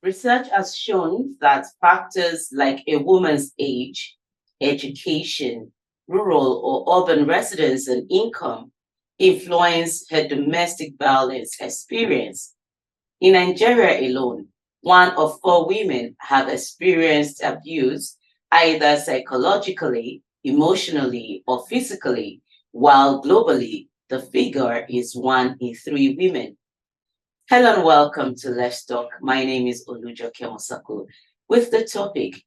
Research has shown that factors like a woman's age, education, rural or urban residence, and income influence her domestic violence experience. In Nigeria alone, 1 of 4 women have experienced abuse either psychologically, emotionally, or physically, while globally, the figure is 1 in 3 women. Hello and welcome to Let's Talk. My name is Olujoke Osako with the topic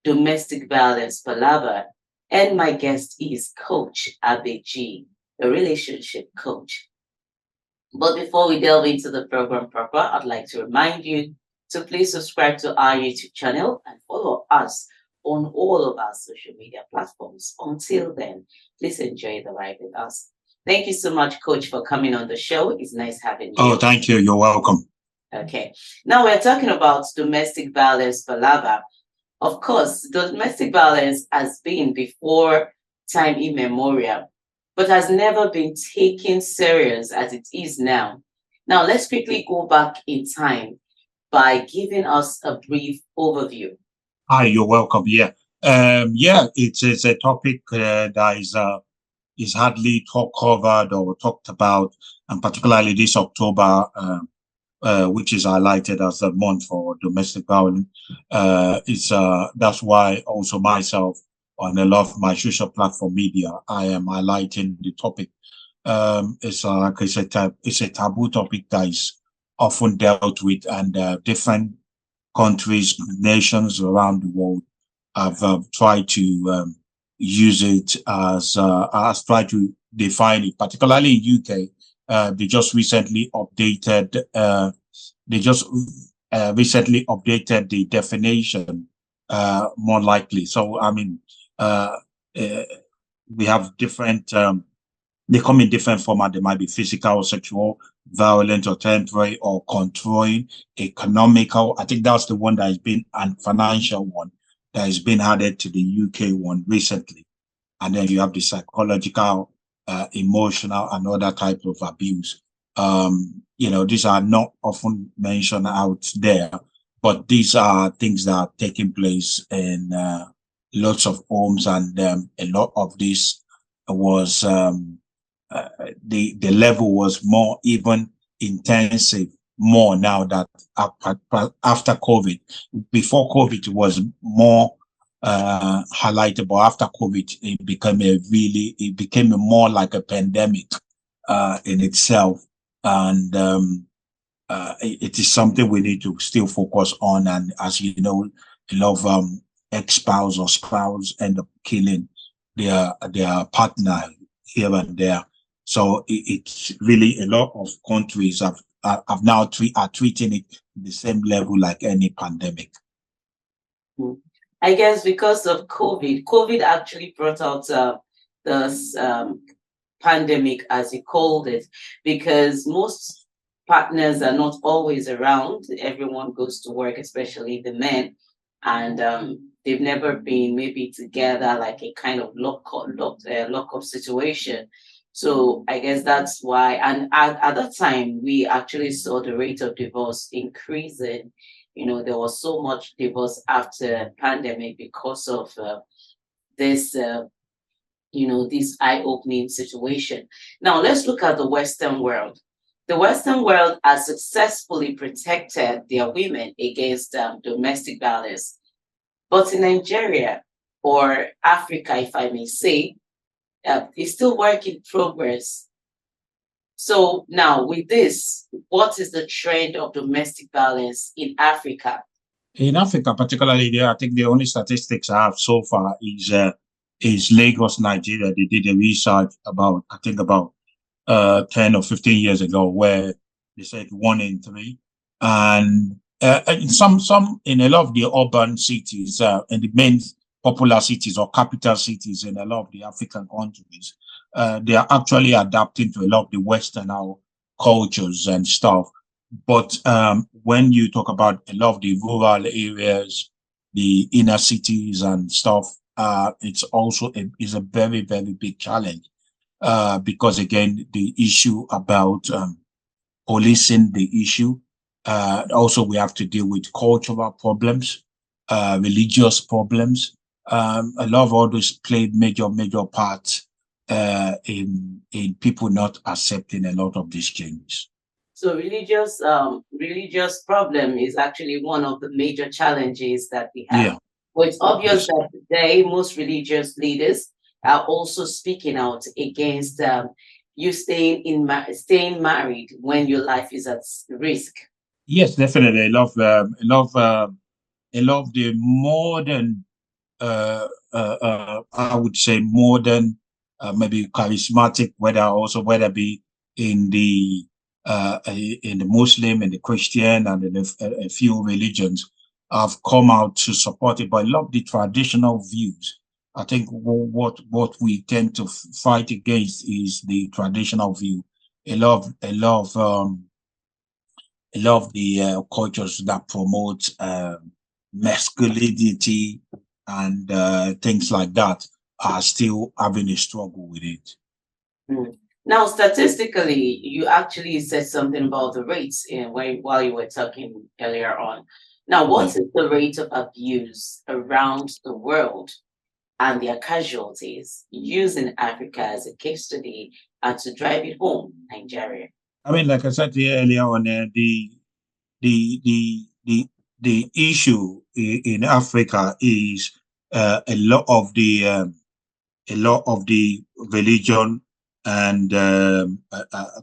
Domestic Violence Palava, and my guest is Coach AbbeyG, a relationship coach. But before we delve into the program proper, I'd like to remind you to please subscribe to our YouTube channel and follow us on all of our social media platforms. Until then, please enjoy the ride with us. Thank you so much, Coach, for coming on the show. It's nice having you. Oh, thank you. You're welcome. Okay. Now we're talking about domestic violence palava. Of course, domestic violence has been before time immemorial, but has never been taken serious as it is now. Now, let's quickly go back in time by giving us a brief overview. Hi, you're welcome. Yeah. It is a topic that is hardly covered or talked about, and particularly this October, which is highlighted as the month for domestic violence. That's why also myself on a lot of my social platform media, I am highlighting the topic. It's a taboo topic that is often dealt with, and different countries, nations around the world have tried to use it as try to define it. Particularly in UK, they just recently updated. The definition more likely. So I mean, we have different. They come in different format. They might be physical, sexual, violent, or temporary, or controlling, economical. I think that's the one that has been, and financial one that has been added to the UK one recently. And then you have the psychological, emotional, and other type of abuse. These are not often mentioned out there, but these are things that are taking place in lots of homes, and a lot of this was the level was more even intensive more now that after COVID. Before COVID, it was more highlighted, but after COVID, it became more like a pandemic in itself, and it is something we need to still focus on. And as you know, a lot of ex-spouse or spouse end up killing their partner here and there. So it's really a lot of countries have now are treating it the same level like any pandemic. I guess because of COVID actually brought out this pandemic, as you called it, because most partners are not always around. Everyone goes to work, especially the men, and they've never been maybe together, like a kind of lock-up situation. So I guess that's why. And at that time, we actually saw the rate of divorce increasing. There was so much divorce after pandemic because of this, this eye-opening situation. Now, let's look at the Western world. The Western world has successfully protected their women against domestic violence. But in Nigeria, or Africa, if I may say, it's still work in progress. So now with this, what is the trend of domestic violence in Africa? In Africa, particularly I think the only statistics I have so far is Lagos, Nigeria. They did a research about 10 or 15 years ago, where they said 1 in 3. And in in a lot of the urban cities, in the main popular cities or capital cities in a lot of the African countries, they are actually adapting to a lot of the Western cultures and stuff. But when you talk about a lot of the rural areas, the inner cities and stuff, it's also is a very, very big challenge, because again, the issue about policing the issue, Also, we have to deal with cultural problems, religious problems. A lot of all those played major parts in people not accepting a lot of these changes. So religious problem is actually one of the major challenges that we have. Yeah. Well, it's obvious Yes. that today most religious leaders are also speaking out against you staying married when your life is at risk. Yes, definitely. I love the modern, I would say modern, maybe charismatic, whether be in the in the Muslim and the Christian and in a few religions, have come out to support it. But I love the traditional views. I think what we tend to fight against is the traditional view. I love the cultures that promote masculinity and things like that are still having a struggle with it. Mm. Now, statistically, you actually said something about the rates while you were talking earlier on. Now, what Yeah. is the rate of abuse around the world and their casualties using Africa as a case study and to drive it home, Nigeria? I mean, like I said to you earlier on, the the the the issue in Africa is a lot of the religion and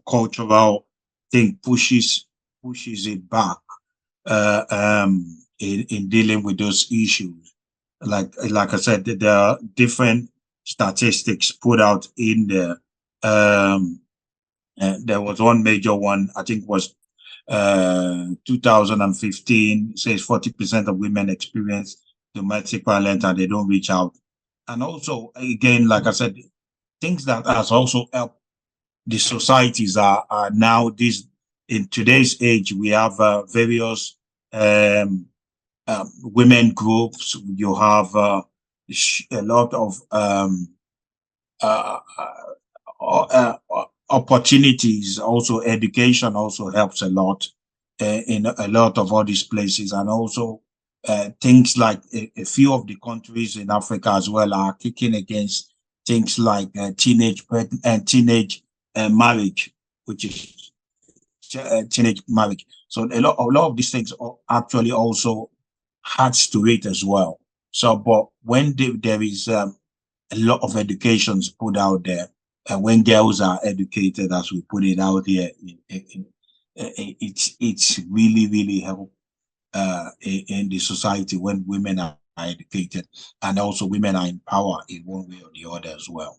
cultural thing pushes it back in dealing with those issues. Like I said, there are different statistics put out in there. There was one major one, I think was 2015, says 40% of women experience domestic violence and they don't reach out. And also, again, like I said, things that has also helped the societies are now this in today's age. We have various women groups. You have a lot of uh, opportunities. Also, education also helps a lot in a lot of all these places, and also things like a few of the countries in Africa as well are kicking against things like teenage marriage, which is teenage marriage. So a lot of these things actually also adds to it as well. So, but when there is a lot of educations put out there, and when girls are educated, as we put it out here, it's really help in the society when women are educated, and also women are in power in one way or the other as well.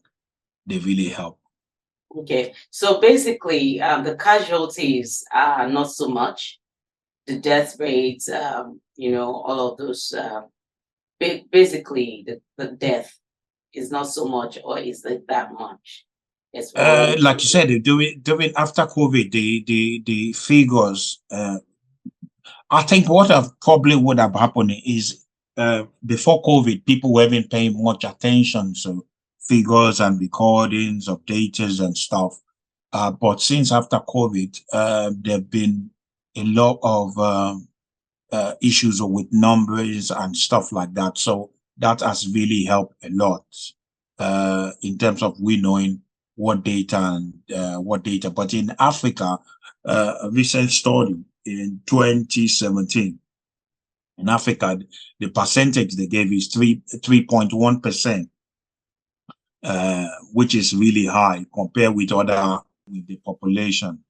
They really help. Okay, so basically, the casualties are not so much. The death rates, all of those, basically, the death is not so much, or is it that much? It's all. Like you said, during after COVID, the figures. I think what probably would have happened is before COVID, people weren't paying much attention to figures and recordings of data and stuff. But since after COVID, there have been a lot of issues with numbers and stuff like that. So that has really helped a lot in terms of we knowing what data and what data. But in Africa, a recent study in 2017 in Africa, the percentage they gave is 3.1%, which is really high compared with the population.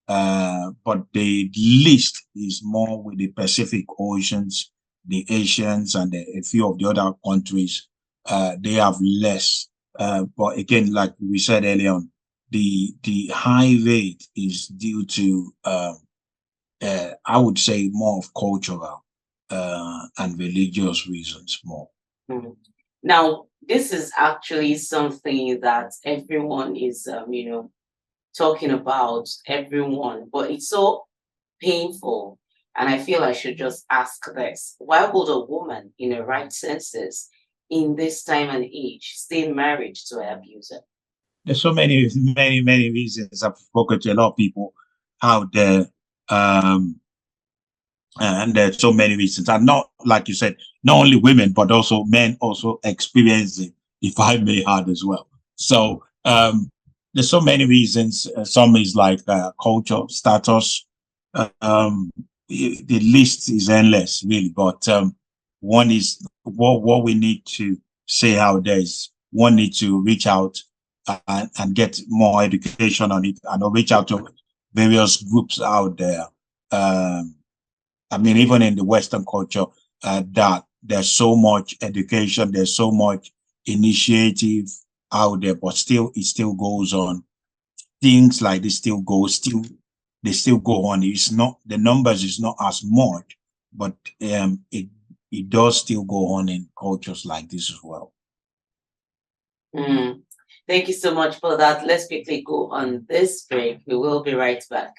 But the least is more with the Pacific Oceans, the Asians, and a few of the other countries. They have less. But again, like we said earlier on, the high rate is due to, I would say, more of cultural and religious reasons more. Mhm. Now, this is actually something that everyone is, talking about, everyone, but it's so painful. And I feel I should just ask this. Why would a woman in her right senses in this time and age stay married to an abuser? There's so many reasons. I've spoken to a lot of people out there. Um, And there's so many reasons, and not like you said, not only women but also men also experience it, if I may add as well. So there's so many reasons. Some is like culture, status. Um, the list is endless, really. But one is what we need to say out there is one need to reach out and get more education on it, and reach out to various groups out there. Um, I mean, even in the Western culture, that there's so much education, there's so much initiative out there, but still, it still goes on. Things like this they still go on. It's not, the numbers is not as much, but it does still go on in cultures like this as well. Mm. Thank you so much for that. Let's quickly go on this break. We will be right back.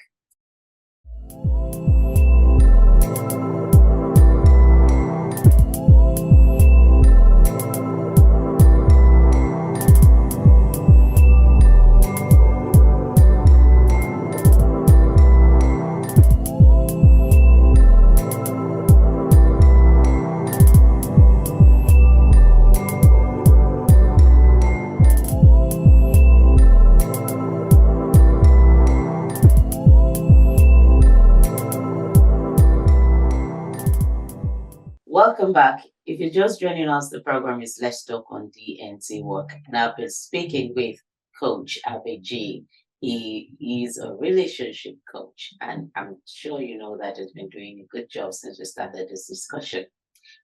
Welcome back. If you're just joining us, the program is Let's Talk on DNT Work, and I've been speaking with Coach AbbeyG. He is a relationship coach, and I'm sure you know that he's been doing a good job since we started this discussion.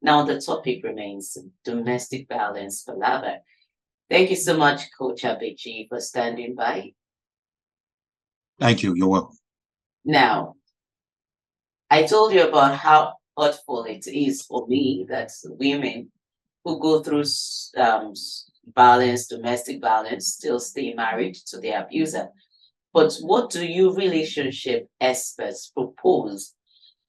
Now, the topic remains domestic violence, Palava. Thank you so much, Coach AbbeyG, for standing by. Thank you. You're welcome. Now, I told you about how hurtful it is for me that women who go through violence, domestic violence, still stay married to their abuser. But what do you relationship experts propose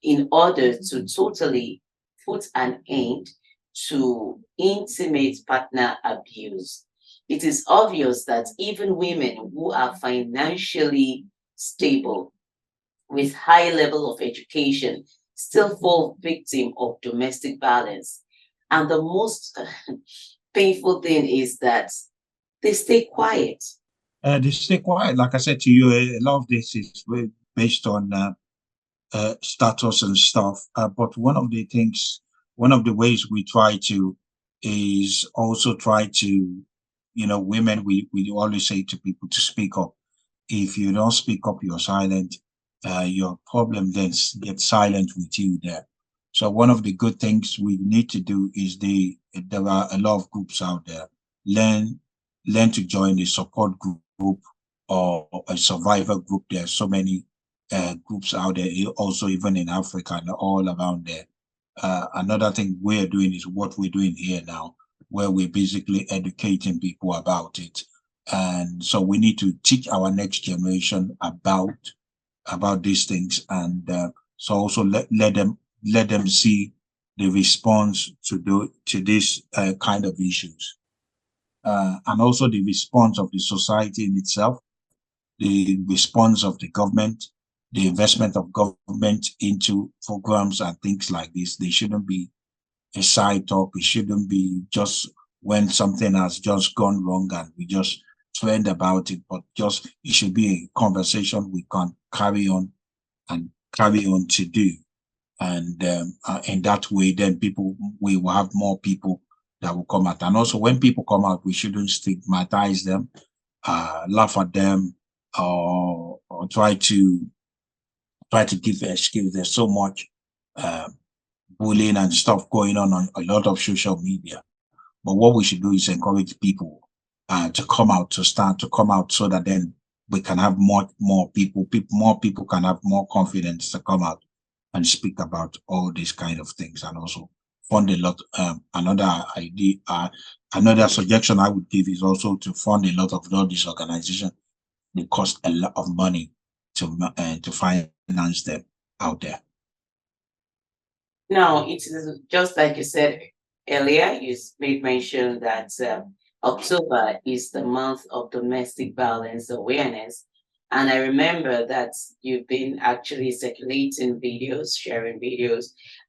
in order to totally put an end to intimate partner abuse? It is obvious that even women who are financially stable with high level of education still fall victim of domestic violence. And the most painful thing is that they stay quiet. They stay quiet. Like I said to you, a lot of this is based on status and stuff. But one of the ways we try to is also try to, women, we always say to people to speak up. If you don't speak up, you're silent. Your problem then gets silent with you there. So one of the good things we need to do is there are a lot of groups out there. Learn to join a support group or a survivor group. There are so many groups out there, also even in Africa and all around there. Another thing we're doing is what we're doing here now, where we're basically educating people about it. And so we need to teach our next generation about these things, and so also let them see the response to this kind of issues, and also the response of the society in itself, the response of the government, the investment of government into programs and things like this. They shouldn't be a side talk. It shouldn't be just when something has just gone wrong and we just trend about it, but just it should be a conversation we can carry on to do. And in that way, then we will have more people that will come out. And also when people come out, we shouldn't stigmatize them, laugh at them, or try to give an excuse. There's so much bullying and stuff going on a lot of social media. But what we should do is encourage people to come out, so that then we can have more people. More people can have more confidence to come out and speak about all these kind of things, and also fund a lot. Another idea, another suggestion I would give is also to fund a lot of all these organizations. They cost a lot of money to finance them out there. Now, it is just like you said earlier, you made mention that October is the month of domestic violence awareness. And I remember that you've been actually circulating videos, sharing videos.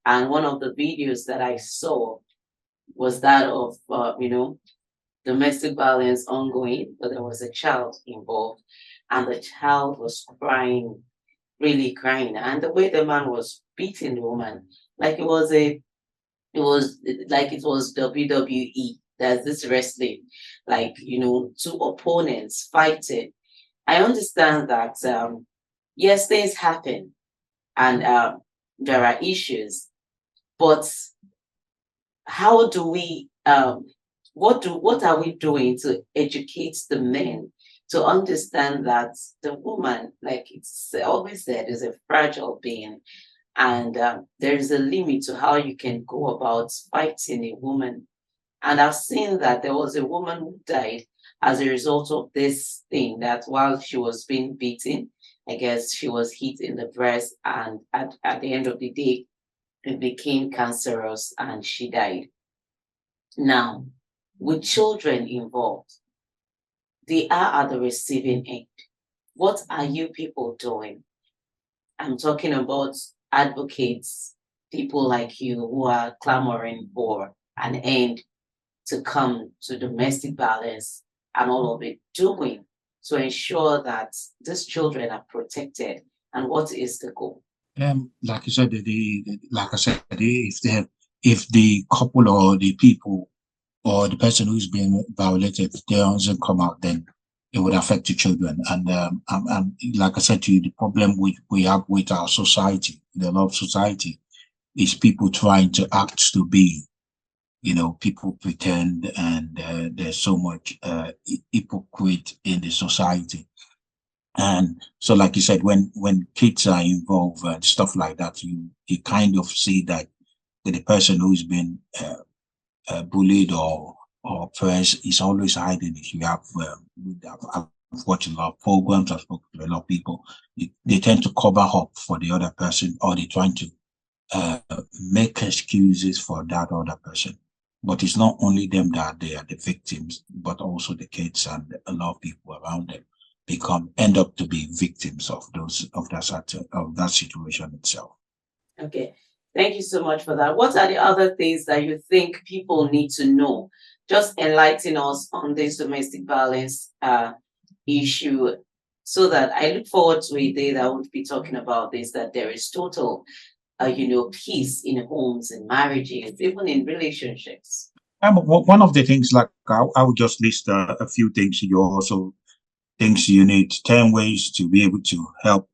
And one of the videos that I saw was that of, domestic violence ongoing, but there was a child involved. And the child was crying, really crying. And the way the man was beating the woman, like it was WWE. There's this wrestling, like, two opponents fighting. I understand that, yes, things happen and there are issues, but how do we, what are we doing to educate the men to understand that the woman, like it's always said, is a fragile being, and there is a limit to how you can go about fighting a woman. And I've seen that there was a woman who died as a result of this thing, that while she was being beaten, I guess she was hit in the breast, and at the end of the day, it became cancerous and she died. Now, with children involved, they are at the receiving end. What are you people doing? I'm talking about advocates, people like you who are clamoring for an end to come to domestic violence and all of it, doing to ensure that these children are protected, and what is the goal? Like I said, like I said, if the couple or the people or the person who's being violated, they doesn't come out, then it would affect the children. And like I said to you, the problem we have with our society, the love society, is people trying to act to be. People pretend, and there's so much hypocrite in the society. And so, like you said, when kids are involved and stuff like that, you kind of see that the person who's been bullied or oppressed is always hiding it. I've watched a lot of programs, I've spoken to a lot of people. They tend to cover up for the other person, or they're trying to uh, make excuses for that other person. But it's not only them that they are the victims, but also the kids and a lot of people around them end up to be victims of that situation itself. Okay. Thank you so much for that. What are the other things that you think people need to know? Just enlighten us on this domestic violence issue, so that I look forward to a day that I would be talking about this, that there is total, peace in homes and marriages, even in relationships. One of the things, like I would just list a few things. You also things you need, 10 ways to be able to help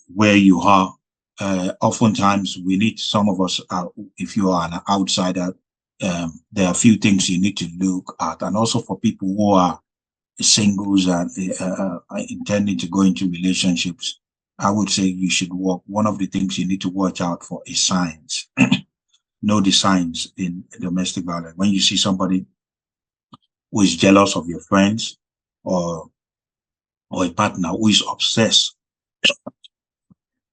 where you are. Oftentimes we need, some of us, if you are an outsider, there are a few things you need to look at. And also for people who are singles and intending to go into relationships, I would say you should work. One of the things you need to watch out for is signs. Know the signs in domestic violence. When you see somebody who is jealous of your friends, or a partner who is obsessed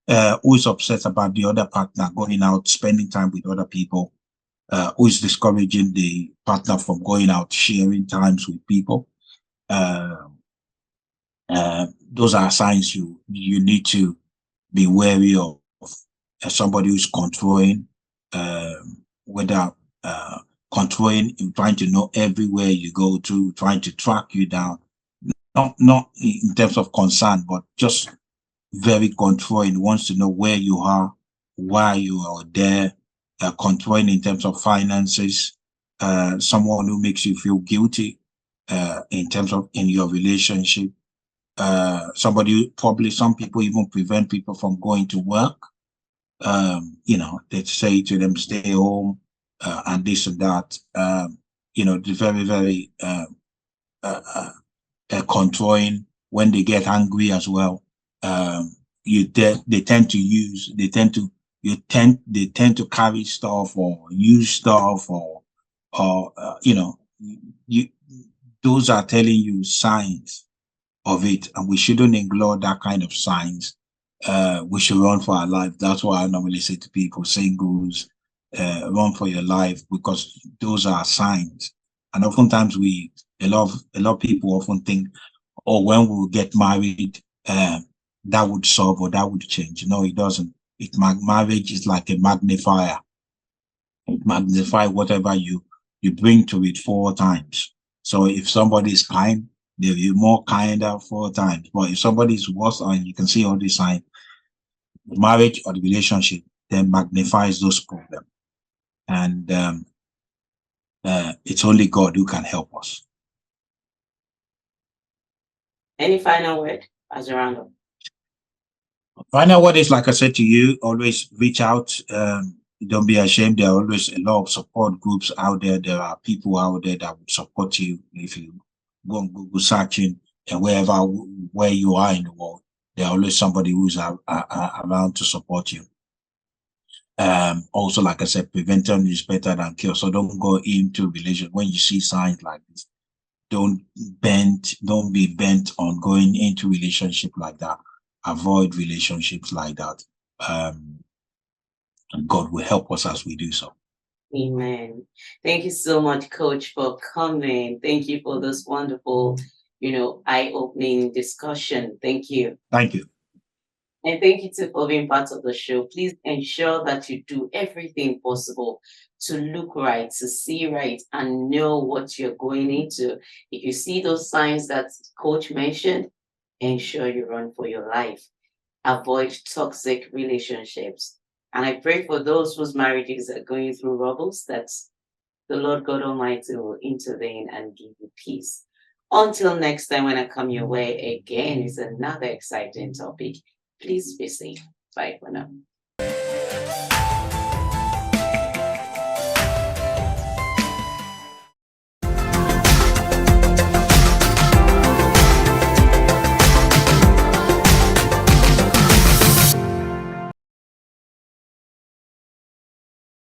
about the other partner going out, spending time with other people, who is discouraging the partner from going out, sharing times with people. Those are signs you need to be wary of. Somebody who's controlling, whether controlling, trying to know everywhere you go to, trying to track you down, not in terms of concern, but just very controlling, wants to know where you are, why you are there, controlling in terms of finances, someone who makes you feel guilty in terms of in your relationship, somebody, probably some people even prevent people from going to work. They say to them, stay home, and this and that. They're very, very controlling. When they get angry as well, they tend to carry stuff or use stuff, or you those are telling you signs of it, and we shouldn't ignore that kind of signs. We should run for our life. That's why I normally say to people, singles, run for your life, because those are signs. And oftentimes a lot of people often think, or when we get married, that would solve or that would change. No, it doesn't. Marriage is like a magnifier. It magnifies whatever you bring to it 4 times. So if somebody is kind, they'll be more kinder 4 times. But if somebody is worse, and you can see all these signs, marriage or the relationship, then magnifies those problems. And it's only God who can help us. Any final word as a roundup? Final word is, like I said to you, always reach out. Don't be ashamed. There are always a lot of support groups out there. There are people out there that would support you if you go on Google searching, and where you are in the world, there's always somebody who's around to support you. Also, like I said, prevention is better than cure. So don't go into relations when you see signs like this. Don't be bent on going into relationship like that. Avoid relationships like that. And God will help us as we do so. Amen. Thank you so much, Coach, for coming. Thank you for this wonderful, eye-opening discussion. Thank you. Thank you. And thank you too for being part of the show. Please ensure that you do everything possible to look right, to see right, and know what you're going into. If you see those signs that Coach mentioned, ensure you run for your life. Avoid toxic relationships. And I pray for those whose marriages are going through troubles that the Lord God Almighty will intervene and give you peace. Until next time, when I come your way again, it's another exciting topic. Please be safe. Bye for now.